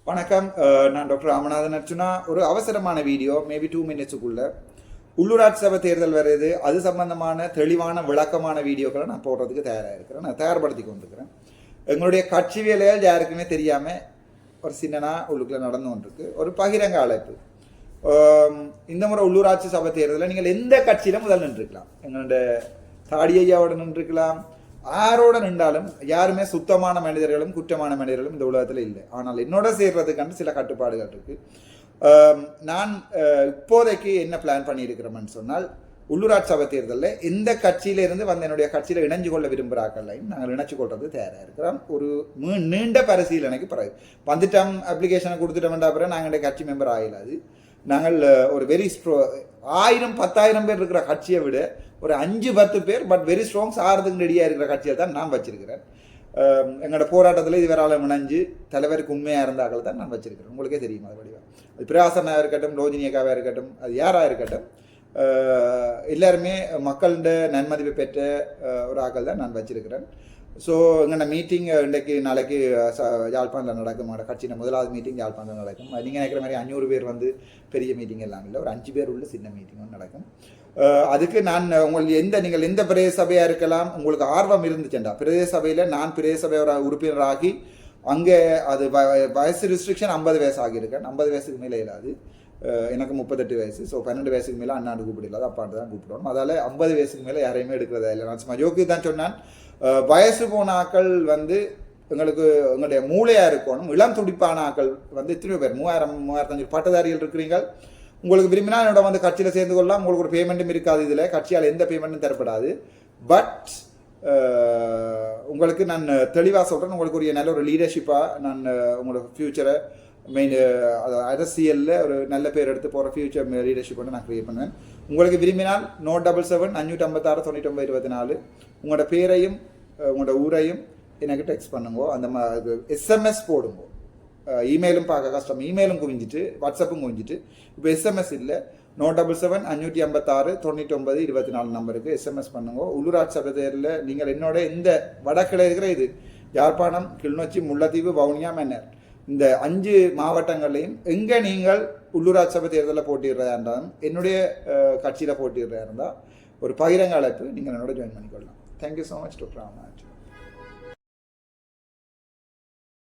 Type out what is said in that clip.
வணக்கம். நான் டாக்டர் ராமநாதன் அர்ச்சுனா. ஒரு அவசரமான வீடியோ, மேபி 2 மினிட்ஸுக்குள்ள உள்ளூராட்சி சபை தேர்தல் வருது, அது சம்பந்தமான தெளிவான விளக்கமான வீடியோக்களை நான் போடுறதுக்கு தயாராக இருக்கிறேன். நான் தயார்படுத்தி கொண்டிருக்கிறேன். எங்களுடைய கட்சி வேலைகள் யாருக்குமே தெரியாமல் ஒரு சின்னனா உள்ளுக்குள்ள நடந்து கொண்டிருக்கு. ஒரு பகிரங்க அழைப்பு. இந்த முறை உள்ளூராட்சி சபை தேர்தலில் நீங்கள் எந்த கட்சியில முதல் நின்றுக்கலாம். எங்களுடைய தாடியையாவோட நின்றுக்கலாம், யாரோட நின்றாலும் யாருமே சுத்தமான மனிதர்களும் குற்றமான மனிதர்களும் இந்த உலகத்தில் இல்லை. ஆனால் என்னோட சேர்றதுக்கான சில கட்டுப்பாடுகள் இருக்கு. நான் இப்போதைக்கு என்ன பிளான் பண்ணியிருக்கிறோம்னு சொன்னால், உள்ளூராட்சி சபை தேர்தலில் எந்த கட்சியிலிருந்து வந்து என்னுடைய கட்சியில் இணைஞ்சு கொள்ள விரும்புகிறார்களையும் நாங்கள் இணைச்சு கொள்றது தயாராக இருக்கிறோம். ஒரு நீண்ட பரிசீலனைக்கு பிறகு வந்துட்டோம், அப்ளிகேஷனை கொடுத்துட்டோம்ன்ற பிறகு நாங்கள் கட்சி மெம்பர் ஆகலாது. நாங்கள் ஒரு வெரி 1000-10,000 பேர் இருக்கிற கட்சியை விட ஒரு 5-10 பேர் பட் வெரி ஸ்ட்ராங் சாரதுக்கு ரெடியாக இருக்கிற கட்சியை தான் நான் வச்சிருக்கிறேன். எங்களோட போராட்டத்தில் இதுவரால் இணைஞ்சு தலைவருக்கு உண்மையாக இருந்தார்கள் தான் நான் வச்சிருக்கிறேன். உங்களுக்கே தெரியும் அது வடிவம். அது பிரகாசனாக இருக்கட்டும், ரோஜினியக்காவாக இருக்கட்டும், அது யாராக இருக்கட்டும், எல்லாருமே மக்களோட நன்மதிப்பை பெற்ற ஒரு ஆக்கள் தான் நான் வச்சிருக்கிறேன். ஸோ எங்களோட மீட்டிங் இன்றைக்கு நாளைக்கு யாழ்ப்பாணத்தில் நடக்கும். கட்சியின் முதலாவது மீட்டிங் யாழ்ப்பாணத்தில் நடக்கும். நீங்கள் நினைக்கிற மாதிரி 500 பேர் வந்து பெரிய மீட்டிங் எல்லாம் இல்லை, ஒரு 5 பேர் உள்ள சின்ன மீட்டிங் வந்து நடக்கும். அதுக்கு நான் நீங்கள் எந்த பிரதேச சபையாக இருக்கலாம், உங்களுக்கு ஆர்வம் இருந்துச்சுண்டா பிரதேச சபையில் நான் பிரதேச சபையோட உறுப்பினராகி அங்கே அது வயசு ரெஸ்ட்ரிக்ஷன் 50 வயசு ஆகியிருக்கேன். 50 வயசுக்கு மேலே இல்லாது. எனக்கு 38 வயசு. ஸோ 12 வயசுக்கு மேலே அண்ணாண்டு கூப்பிடலாது, அப்பாண்டு தான் கூப்பிடணும். அதால் 50 வயசுக்கு மேலே யாரையுமே எடுக்கிறதா இல்லை. நான் சும்மா ஜோக்கு தான் சொன்னேன். வயசு போன ஆக்கள் வந்து எங்களுக்கு எங்களுடைய மூளையாக இருக்கணும். இளம் துடிப்பான ஆக்கள் வந்து எத்தனையோ பேர் 3000-3500 பட்டதாரிகள் இருக்கிறீங்க. உங்களுக்கு விரும்பினா என்னோட வந்து கட்சியில் சேர்ந்து கொள்ளலாம். உங்களுக்கு ஒரு பேமெண்ட்டும் இருக்காது. இதில் கட்சியால் எந்த பேமெண்ட்டும் தரப்படாது. பட் உங்களுக்கு நான் தெளிவாக சொல்கிறேன், உங்களுக்கு ஒரு நல்ல ஒரு லீடர்ஷிப்பாக நான் உங்களோட ஃப்யூச்சரை மெயின் அரசியலில் ஒரு நல்ல பேர் எடுத்து போகிற ஃபியூச்சர் லீடர்ஷிப் வந்து நான் க்ரியேட் பண்ணுவேன். உங்களுக்கு விரும்பினால் 077-555-2924 உங்களோட பேரையும் உங்களோட ஊரையும் எனக்கு டெக்ஸ்ட் பண்ணுங்க. அந்த எஸ்எம்எஸ் போடுங்க. இமெயிலும் பார்க்க கஷ்டம், இமெயிலும் குவிஞ்சிட்டு வாட்ஸ்அப்பும் குவிஞ்சிட்டு. இப்போ எஸ்எம்எஸ் இல்லை, 077-555-9924 நம்பருக்கு எஸ்எம்எஸ் பண்ணுங்க. உள்ளூராட்சி சபை தேர்தலில் நீங்கள் என்னோட இந்த வடக்கில் இருக்கிற இது யாழ்ப்பாணம், கிளிநொச்சி, முல்லைத்தீவு, வவுனியா, மன்னர் இந்த 5 மாவட்டங்களையும் எங்கே நீங்கள் உள்ளூராட்சி சபை தேர்தலில் போட்டிடுறதா இருந்தாலும் என்னுடைய கட்சியில் போட்டிடுறதா இருந்தால் ஒரு பகிரங்க அழைப்பு நீங்கள் என்னோட ஜாயின் பண்ணிக்கொள்ளலாம். Thank you so much doctor Ramanathan.